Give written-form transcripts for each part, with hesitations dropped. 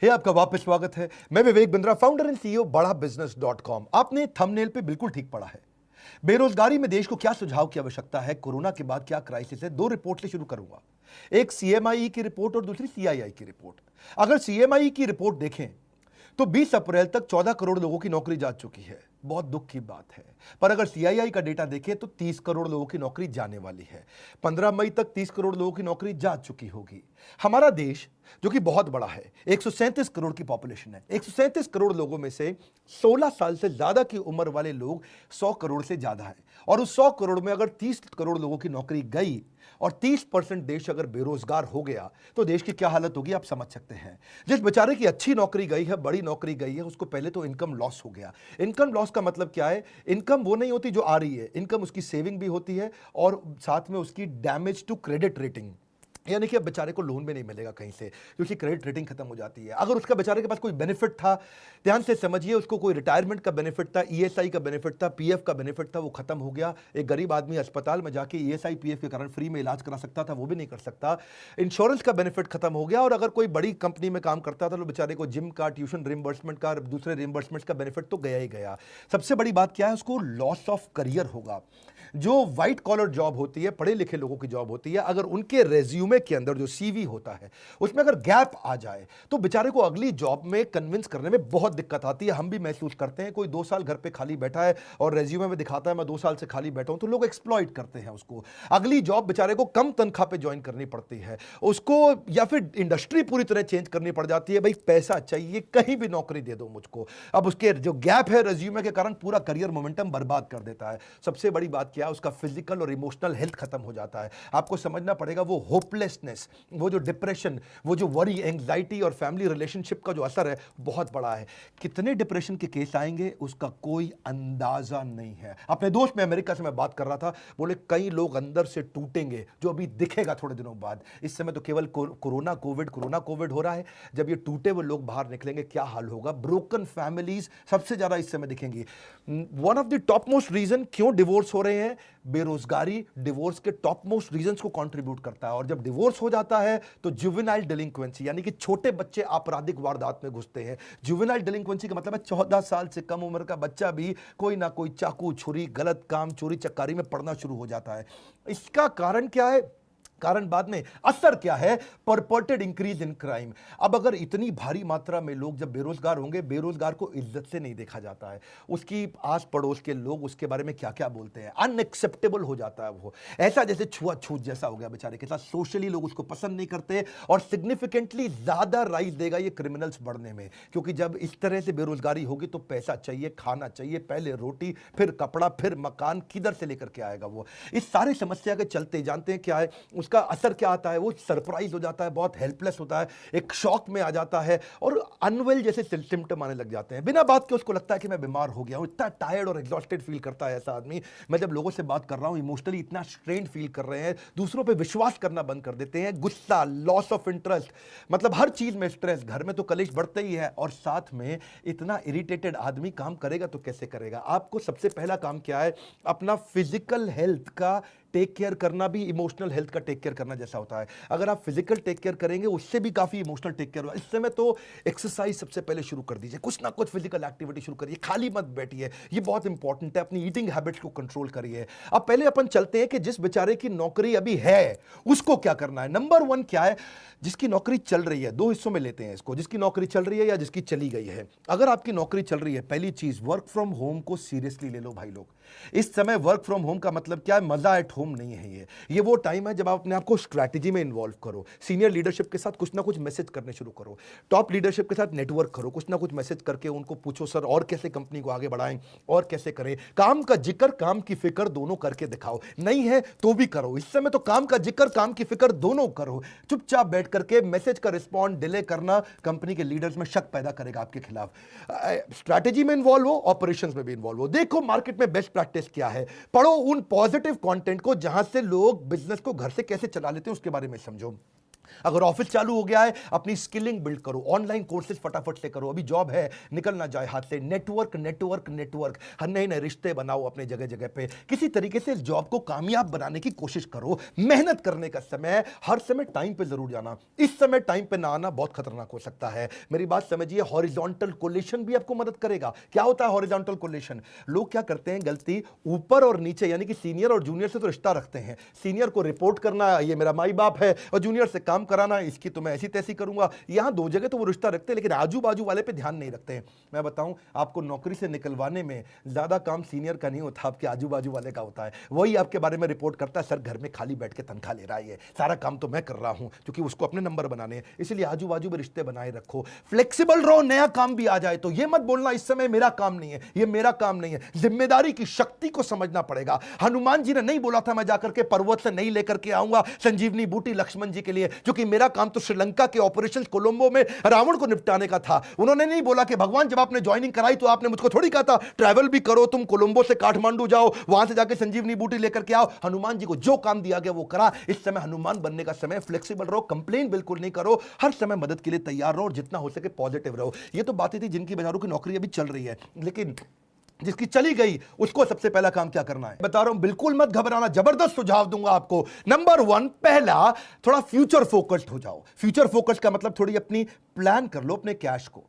हे आपका वापस स्वागत है। मैं Vivek Bindra, founder and CEO बड़ा बिजनेस .com। आपने थंबनेल पे बिल्कुल ठीक पढ़ा है। बेरोजगारी में देश को क्या सुझाव की आवश्यकता है, कोरोना के बाद क्या क्राइसिस है। दो रिपोर्ट से शुरू करूंगा, एक सीएमआई की रिपोर्ट और दूसरी सीआईआई की रिपोर्ट। अगर सीएमआई की रिपोर्ट देखें तो 20 अप्रैल तक 14 करोड़ लोगों की नौकरी जा चुकी है, बहुत दुख की बात है। पर अगर सीआईआई का डेटा देखें तो 30 करोड़ लोगों की नौकरी जाने वाली है। 15 मई तक 30 करोड़ लोगों की नौकरी जा चुकी होगी। हमारा देश जो कि बहुत बड़ा है, 137 करोड़ की पॉपुलेशन है। 137 करोड़ लोगों में से 16 साल से ज्यादा की उम्र वाले लोग 100 करोड़ से ज्यादा है। और उस 100 करोड़ में अगर 30 करोड़ लोगों की नौकरी गई और 30% देश अगर बेरोजगार हो गया तो देश की क्या हालत होगी आप समझ सकते हैं। जिस बेचारे की अच्छी नौकरी गई है, बड़ी नौकरी गई है, उसको पहले तो इनकम लॉस हो गया। इनकम लॉस का मतलब क्या है? इनकम वो नहीं होती जो आ रही है, इनकम उसकी सेविंग भी होती है और साथ में उसकी डैमेज टू क्रेडिट रेटिंग, यानी कि अब बेचारे को लोन भी नहीं मिलेगा कहीं से क्योंकि क्रेडिट रेटिंग खत्म हो जाती है। अगर उसका बेचारे के पास कोई बेनिफिट था, ध्यान से समझिए, उसको कोई रिटायरमेंट का बेनिफिट था, ईएसआई का बेनिफिट था, पीएफ का बेनिफिट था, वो खत्म हो गया। एक गरीब आदमी अस्पताल में जाके ईएसआई पीएफ के कारण फ्री में इलाज करा सकता था, वो भी नहीं कर सकता। इंश्योरेंस का बेनिफिट खत्म हो गया। और अगर कोई बड़ी कंपनी में काम करता था तो बेचारे को जिम का, ट्यूशन रिम्बर्समेंट का, दूसरे रिम्बर्समेंट का बेनिफिट तो गया ही गया। सबसे बड़ी बात क्या है? उसको लॉस ऑफ करियर होगा। जो व्हाइट कॉलर जॉब होती है, पढ़े लिखे लोगों की जॉब होती है, अगर उनके रेज्यूमे के अंदर जो सीवी होता है उसमें अगर गैप आ जाए तो बेचारे को अगली जॉब में कन्विंस करने में बहुत दिक्कत आती है। हम भी महसूस करते हैं। कोई 2 साल घर पे खाली बैठा है और रेज्यूमे में दिखाता है मैं 2 साल से खाली बैठा हूं, तो लोग एक्सप्लॉइट करते हैं उसको। अगली जॉब बेचारे को कम तनख्वाह पे ज्वाइन करनी पड़ती है उसको, या फिर इंडस्ट्री पूरी तरह चेंज करनी पड़ जाती है। भाई पैसा चाहिए, कहीं भी नौकरी दे दो मुझको। अब उसके जो गैप है रेज्यूमे के कारण पूरा करियर मोमेंटम बर्बाद कर देता है। सबसे बड़ी बात क्या है? उसका फिजिकल और इमोशनल हेल्थ खत्म हो जाता है। आपको समझना पड़ेगा, वो होपलेसनेस, वो जो डिप्रेशन, वो जो वरी, एंग्जाइटी और फैमिली रिलेशनशिप का जो असर है बहुत बड़ा है। कितने डिप्रेशन के केस आएंगे उसका कोई अंदाजा नहीं है। अपने दोस्त में अमेरिका से मैं बात कर रहा था, बोले कई लोग अंदर से टूटेंगे जो अभी दिखेगा थोड़े दिनों बाद। इस समय तो केवल कोरोना कोविड हो रहा है। जब ये टूटे हुए लोग बाहर निकलेंगे क्या हाल होगा? ब्रोकन फैमिलीज सबसे ज्यादा इस समय दिखेंगी। One of the top most reason क्यों डिवोर्स हो रहे हैं, बेरोजगारी डिवोर्स के टॉप मोस्ट रीजंस को कंट्रीब्यूट करता है। और जब डिवोर्स हो जाता है तो जुवेनाइल डिलिंक्वेंसी, यानी कि छोटे बच्चे आपराधिक वारदात में घुसते हैं। जुवेनाइल डिलिंक्वेंसी का मतलब है 14 साल से कम उम्र का बच्चा भी कोई ना कोई चाकू, छुरी, गलत काम, चोरी चक्कारी में पड़ना शुरू हो जाता है। इसका कारण क्या है? कारण बाद में, असर क्या है? परपर्टेड इंक्रीज इन क्राइम। अब अगर इतनी भारी मात्रा में लोग जब बेरोजगार होंगे, बेरोजगार को इज्जत से नहीं देखा जाता है। उसकी आस पड़ोस के लोग उसके बारे में क्या क्या बोलते हैं, अनएक्सेप्टेबल हो जाता है। वो ऐसा जैसे छुआछूत जैसा हो गया बेचारे के साथ। सोशली लोग उसको पसंद नहीं करते और सिग्निफिकेंटली ज्यादा राइज देगा ये क्रिमिनल्स बढ़ने में। क्योंकि जब इस तरह से बेरोजगारी होगी तो पैसा चाहिए, खाना चाहिए, पहले रोटी, फिर कपड़ा, फिर मकान, किधर से लेकर के आएगा वो? इस सारी समस्या के चलते जानते हैं क्या है उसका असर क्या आता है? वो सरप्राइज हो जाता है, बहुत हेल्पलेस होता है, एक शॉक में आ जाता है और अनवेल जैसे सिम्टम आने लग जाते हैं। बिना बात के उसको लगता है कि मैं बीमार हो गया हूं। इतना टायर्ड और एग्जॉस्टेड फील करता है ऐसा आदमी। मैं जब लोगों से बात कर रहा हूं, इमोशनली इतना स्ट्रेन फील कर रहे हैं, दूसरों पे विश्वास करना बंद कर देते हैं, गुस्सा, लॉस ऑफ इंटरेस्ट, मतलब हर चीज में स्ट्रेस, घर में तो कलेश बढ़ता ही है और साथ में इतना इरिटेटेड आदमी काम करेगा तो कैसे करेगा? आपको सबसे पहला काम क्या है? अपना फिजिकल हेल्थ का टेक केयर करना भी इमोशनल हेल्थ का टेक केयर करना जैसा होता है। अगर आप फिजिकल टेक केयर करेंगे उससे भी काफी इमोशनल टेक केयर होगा। इस समय तो एक्सरसाइज सबसे पहले शुरू कर दीजिए, कुछ ना कुछ फिजिकल एक्टिविटी शुरू करिए, खाली मत बैठिए, ये बहुत इंपॉर्टेंट है। अपनी ईटिंग हैबिट्स को कंट्रोल करिए। अब पहले अपन चलते हैं कि जिस बेचारे की नौकरी अभी है उसको क्या करना है। नंबर 1 क्या है? जिसकी नौकरी चल रही है, 2 हिस्सों में लेते हैं इसको, जिसकी नौकरी चल रही है या जिसकी चली गई है। अगर आपकी नौकरी चल रही है, पहली चीज वर्क फ्रॉम होम को सीरियसली ले लो भाई लोग। इस समय वर्क फ्रॉम होम का मतलब क्या है? मजा एट होम नहीं है। ये वो टाइम है जब आप अपने आप को स्ट्रैटेजी में इन्वॉल्व करो, सीनियर लीडरशिप के साथ कुछ ना कुछ मैसेज करने शुरू करो, टॉप लीडरशिप के साथ नेटवर्क करो, कुछ ना कुछ मैसेज करके उनको पूछो सर और कैसे कंपनी को आगे बढ़ाएं और कैसे करें। काम का जिक्र, काम की फिक्र दोनों करके दिखाओ। नहीं है तो भी करो। इस समय तो काम का जिक्र, काम की फिक्र दोनों करो। चुपचाप बैठ करके मैसेज का रिस्पॉन्ड डिले करना कंपनी के लीडर्स में शक पैदा करेगा आपके खिलाफ। स्ट्रैटेजी में इन्वॉल्व हो, ऑपरेशंस में भी इन्वॉल्व हो। देखो मार्केट में बेस्ट प्रैक्टिस क्या है, पढ़ो उन पॉजिटिव कंटेंट को जहां से लोग बिजनेस को घर से कैसे चला लेते हैं उसके बारे में समझो। अगर ऑफिस चालू हो गया है, अपनी स्किलिंग बिल्ड करो, ऑनलाइन कोर्सेज फटाफट से करो, अभी जॉब है निकल ना जाए हाथ से। नेटवर्क नेटवर्क नेटवर्क, हर नए नए रिश्ते बनाओ अपने जगह जगह पे, किसी तरीके से इस जॉब को कामयाब बनाने की कोशिश करो। मेहनत करने का समय, हर समय टाइम पे जरूर जाना, इस समय टाइम पे ना आना बहुत खतरनाक हो सकता है। मेरी बात समझिए, हॉरिजॉन्टल कोलेशन भी आपको मदद करेगा। क्या होता है हॉरिजॉन्टल कोलेशन? लोग क्या करते हैं गलती, ऊपर और नीचे यानी कि सीनियर और जूनियर से तो रिश्ता रखते हैं, सीनियर को रिपोर्ट करना, ये मेरा माई बाप है, और जूनियर से काम कराना, इसकी तो मैं ऐसी तैसी करूंगा। यहां दो जगह तो वो रिश्ता रखते हैं, लेकिन आजू बाजू वाले पे ध्यान नहीं रखते हैं। मैं बताऊं, आपको नौकरी से निकलवाने में ज्यादा काम सीनियर का नहीं होता, आपके आजू बाजू वाले का होता है। वही आपके बारे में रिपोर्ट करता है, सर घर में खाली बैठ के तनख्वाह ले रहा है, सारा काम तो मैं कर रहा हूं, क्योंकि उसको अपने नंबर बनाने हैं। इसलिए आजू बाजू में रिश्ते बनाए रखो, फ्लेक्सिबल रहो। नया काम भी आ जाए तो ये मत बोलना इस समय मेरा काम नहीं है, ये मेरा काम नहीं है। जिम्मेदारी की शक्ति को समझना पड़ेगा। हनुमान जी ने नहीं बोला था मैं जाकर के पर्वत से नहीं लेकर के आऊंगा संजीवनी बूटी लक्ष्मण जी के लिए, क्योंकि मेरा काम तो श्रीलंका के ऑपरेशन कोलंबो में रावण को निपटाने का था। उन्होंने नहीं बोला कि भगवान जब आपने ज्वाइनिंग कराई तो आपने मुझको थोड़ी कहा था ट्रैवल भी करो, तुम कोलंबो से काठमांडू जाओ, वहां से जाके संजीवनी बूटी लेकर के आओ। हनुमान जी को जो काम दिया गया वो करा। इस समय हनुमान बनने का समय, फ्लेक्सिबल रहो, कंप्लेन बिल्कुल नहीं करो, हर समय मदद के लिए तैयार रहो और जितना हो सके पॉजिटिव रहो। ये तो बातें थी जिनकी बाजारों की नौकरी अभी चल रही है, लेकिन जिसकी चली गई उसको सबसे पहला काम क्या करना है बता रहा हूं, बिल्कुल मत घबराना, जबरदस्त सुझाव दूंगा आपको। नंबर 1, पहला, थोड़ा फ्यूचर फोकस्ड हो जाओ। फ्यूचर फोकस का मतलब थोड़ी अपनी प्लान कर लो अपने कैश को।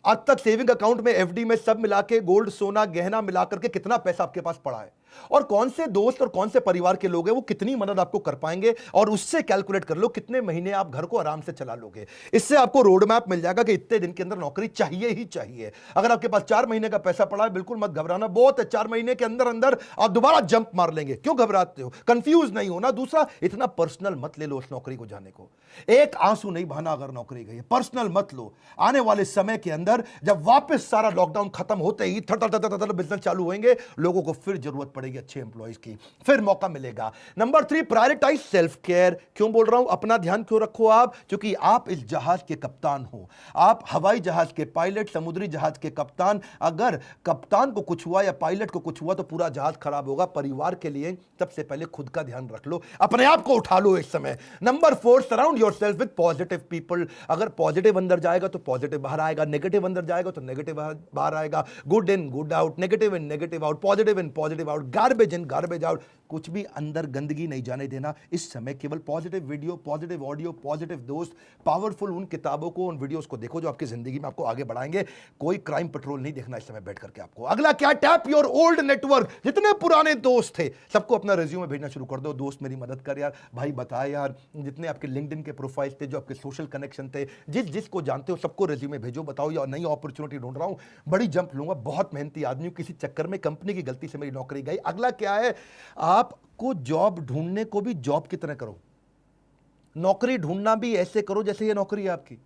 आज तक सेविंग अकाउंट में, एफडी में सब मिला के, गोल्ड सोना गहना मिला करके कितना पैसा आपके पास पड़ा है, और कौन से दोस्त और कौन से परिवार के लोग हैं वो कितनी मदद आपको कर पाएंगे, और उससे कैलकुलेट कर लो कितने महीने आप घर को आराम से चला लोगे। इससे आपको रोड मैप मिल जाएगा कि इतने दिन के अंदर नौकरी चाहिए ही चाहिए। अगर आपके पास 4 महीने का पैसा पड़ा है, बिल्कुल मत घबराना, बहुत है, 4 महीने के अंदर अंदर आप दोबारा जंप मार लेंगे। क्यों घबराते हो? कंफ्यूज नहीं होना। दूसरा, इतना पर्सनल मत ले लो उस नौकरी को जाने को, एक आंसू नहीं बहाना अगर नौकरी गई है, पर्सनल मत लो। आने वाले समय के अंदर जब वापस सारा लॉकडाउन खत्म होते ही बिजनेस चालू होंगे, लोगों को फिर जरूरत पड़ेगी अच्छे एम्प्लॉइज की, फिर मौका मिलेगा। Number 3, prioritize self care. क्यों बोल रहा हूं अपना ध्यान क्यों रखो आप? क्योंकि आप इस जहाज के कप्तान हो, आप हवाई जहाज के पायलट, समुद्री जहाज के कप्तान। अगर कप्तान को कुछ हुआ या पायलट को कुछ हुआ तो पूरा जहाज खराब होगा। परिवार के लिए सबसे पहले खुद का ध्यान रख लो, अपने आप को उठा लो इस समय। Number 4, surround yourself with positive people. अगर पॉजिटिव अंदर जाएगा तो पॉजिटिव बाहर आएगा, नेगेटिव अंदर जाएगा तो नेगेटिव बाहर आएगा। Good in good out, negative in negative out, positive in positive out, garbage in garbage out. कुछ भी अंदर गंदगी नहीं जाने देना इस समय। केवल positive video, positive audio, positive दोस्त, पावरफुल उन किताबों को, उन वीडियोस को देखो जो आपकी जिंदगी में आपको आगे बढ़ाएंगे। कोई क्राइम पेट्रोल नहीं देखना इस समय बैठ करके आपको। अगला क्या? Tap your old network. जितने पुराने दोस्त थे सबको अपना रिज्यूमे भेजना शुरू कर दो। दोस्त मेरी मदद कर यार, भाई बता यार, जितने आपके लिंक्डइन के प्रोफाइल थे, जो आपके सोशल कनेक्शन थे, जिसको जानते हो सबको रिज्यूमे भेजो। बताओ यार नई अपॉर्चुनिटी ढूंढ रहा हूं, बड़ी जंप लूंगा, बहुत मेहनती आदमी हूं, किसी चक्कर में कंपनी की गलती से मेरी नौकरी गई। अगला क्या है? आपको जॉब ढूंढने को भी जॉब की तरह करो, नौकरी ढूंढना भी ऐसे करो जैसे ये नौकरी है आपकी।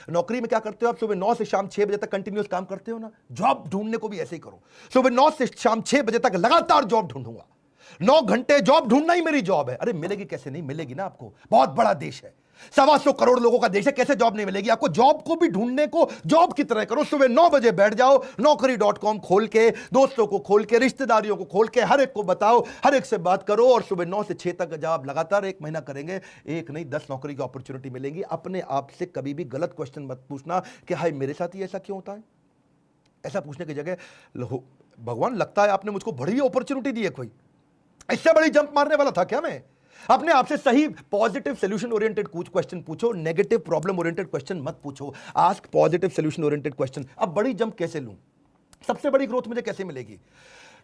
नौकरी में क्या करते हो आप? सुबह 9 से शाम 6 बजे तक कंटिन्यूअस काम करते हो ना, जॉब ढूंढने को भी ऐसे ही करो। सुबह 9 से शाम 6 बजे तक लगातार जॉब ढूंढूंगा, 9 घंटे जॉब ढूंढना ही मेरी जॉब है। अरे मिलेगी कैसे नहीं मिलेगी ना आपको, बहुत बड़ा देश है, 125 करोड़ लोगों का देश है, कैसे जॉब नहीं मिलेगी आपको? जॉब को भी ढूंढने को जॉब की तरह करो। सुबह 9 बजे बैठ जाओ, naukri.com खोल के, दोस्तों को खोल के, रिश्तेदारियों को खोल के, हर एक को बताओ, हर एक से बात करो, और सुबह 9 से 6 तक जब आप लगातार 1 महीना करेंगे, एक नहीं 10 नौकरी की अपॉर्चुनिटी मिलेगी। अपने आप से कभी भी गलत क्वेश्चन मत पूछना कि हाय मेरे साथ ही ऐसा क्यों होता है। ऐसा पूछने की जगह भगवान लगता है आपने मुझको बड़ी अपॉर्चुनिटी दी है, कोई इससे बड़ी जंप मारने वाला था क्या मैं? अपने आप से सही पॉजिटिव सोल्यूशन ओरिएंटेड कुछ क्वेश्चन पूछो, नेगेटिव प्रॉब्लम ओरिएंटेड क्वेश्चन मत पूछो। Ask positive solution oriented question. अब बड़ी जंप कैसे लूं, सबसे बड़ी ग्रोथ मुझे कैसे मिलेगी,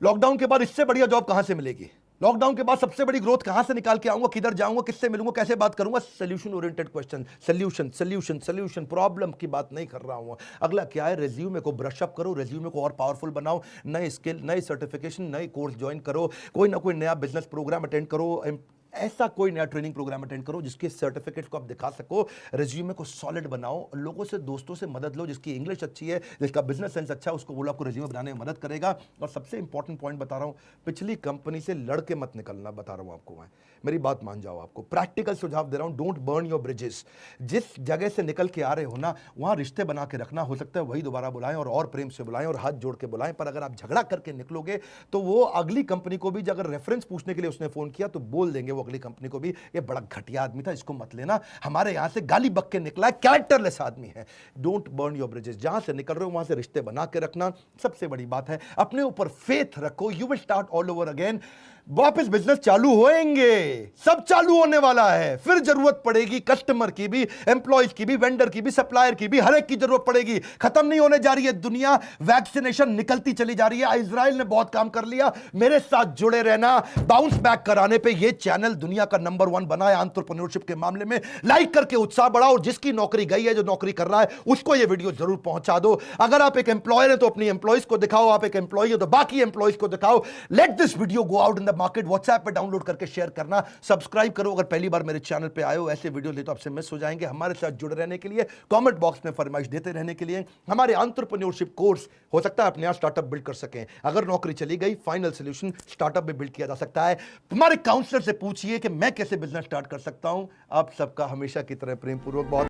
लॉकडाउन के बाद इससे बढ़िया जॉब कहां से मिलेगी, लॉकडाउन के बाद सबसे बड़ी ग्रोथ कहां से निकाल के आऊंगा, किधर जाऊंगा, किससे मिलूंगा, कैसे बात करूंगा। Solution oriented question, solution solution solution, problem की बात नहीं कर रहा हूं। अगला क्या है? रिज्यूमे को ब्रश अप करो, रिज्यूमे को और पावरफुल बनाओ, नए स्किल, नए सर्टिफिकेशन, नए कोर्स ज्वाइन करो, कोई ना कोई नया बिजनेस प्रोग्राम अटेंड करो, ऐसा कोई नया ट्रेनिंग प्रोग्राम अटेंड करो जिसके सर्टिफिकेट को आप दिखा सको। रिज्यूमे को सॉलिड बनाओ, लोगों से, दोस्तों से मदद लो, जिसकी इंग्लिश अच्छी है, जिसका बिजनेस सेंस अच्छा है, उसको बोलो आपको रिज्यूमे बनाने में मदद करेगा। और सबसे इंपॉर्टेंट पॉइंट बता रहा हूं, पिछली कंपनी से लड़के मत निकलना, बता रहा हूं आपको मैं, मेरी बात मान जाओ। आपको प्रैक्टिकल सुझाव दे रहा हूं, डोंट बर्न योर ब्रिजेस। जिस जगह से निकल के आ रहे हो ना, वहां रिश्ते बना के रखना। हो सकता है वही दोबारा बुलाएं और प्रेम से बुलाएं और हाथ जोड़ के बुलाएं, पर अगर आप झगड़ा करके निकलोगे तो वो अगली कंपनी को भी अगर रेफरेंस पूछने के लिए उसने फोन किया तो बोल देंगे वो अगली कंपनी को भी, ये बड़ा घटिया आदमी था, इसको मत लेना, हमारे यहां से गाली बक के निकला है, कैरेक्टरलेस आदमी है। डोंट बर्न योर ब्रिजेस, जहां से निकल रहे हो वहां से रिश्ते बना के रखना सबसे बड़ी बात है। अपने ऊपर फेथ रखो, you will start all over again. वापस बिजनेस चालू होएंगे, सब चालू होने वाला है, फिर जरूरत पड़ेगी कस्टमर की भी, एम्प्लॉयज की भी, वेंडर की भी, सप्लायर की भी, हर एक की जरूरत पड़ेगी। खत्म नहीं होने जा रही है दुनिया, वैक्सीनेशन निकलती चली जा रही है। इजराइल ने बहुत काम कर लिया, मेरे साथ जुड़े रहना। बाउंस बैक कराने पे ये चैनल दुनिया का नंबर 1 बना है एंटरप्रेन्योरशिप के मामले में। लाइक करके उत्साह बढ़ाओ, और जिसकी नौकरी गई है, जो नौकरी कर रहा है, उसको ये वीडियो जरूर पहुंचा दो। अगर आप एक एम्प्लॉयर है तो अपनी एम्प्लॉयज को दिखाओ, आप एक एम्प्लॉय हो तो बाकी एम्प्लॉयज को दिखाओ। Let this video go out in the market. WhatsApp पे डाउनलोड करके शेयर करना, सब्सक्राइब करो अगर पहली बार मेरे चैनल पे आए हो। ऐसे वीडियो ले तो आपसे मिस हो जाएंगे। हमारे साथ जुड़े रहने के लिए, कमेंट बॉक्स में फरमाइश देते रहने के लिए, हमारे एंटरप्रेन्योरशिप कोर्स, हो सकता है अपने यहां स्टार्टअप बिल्ड कर सकें। अगर नौकरी चली गई, फाइनल सॉल्यूशन स्टार्टअप में बिल्ड किया जा सकता है। तुम्हारे काउंसलर से पूछिए कि मैं कैसे बिजनेस स्टार्ट कर सकता हूं। आप सबका हमेशा की तरह प्रेम पूर्वक बहुत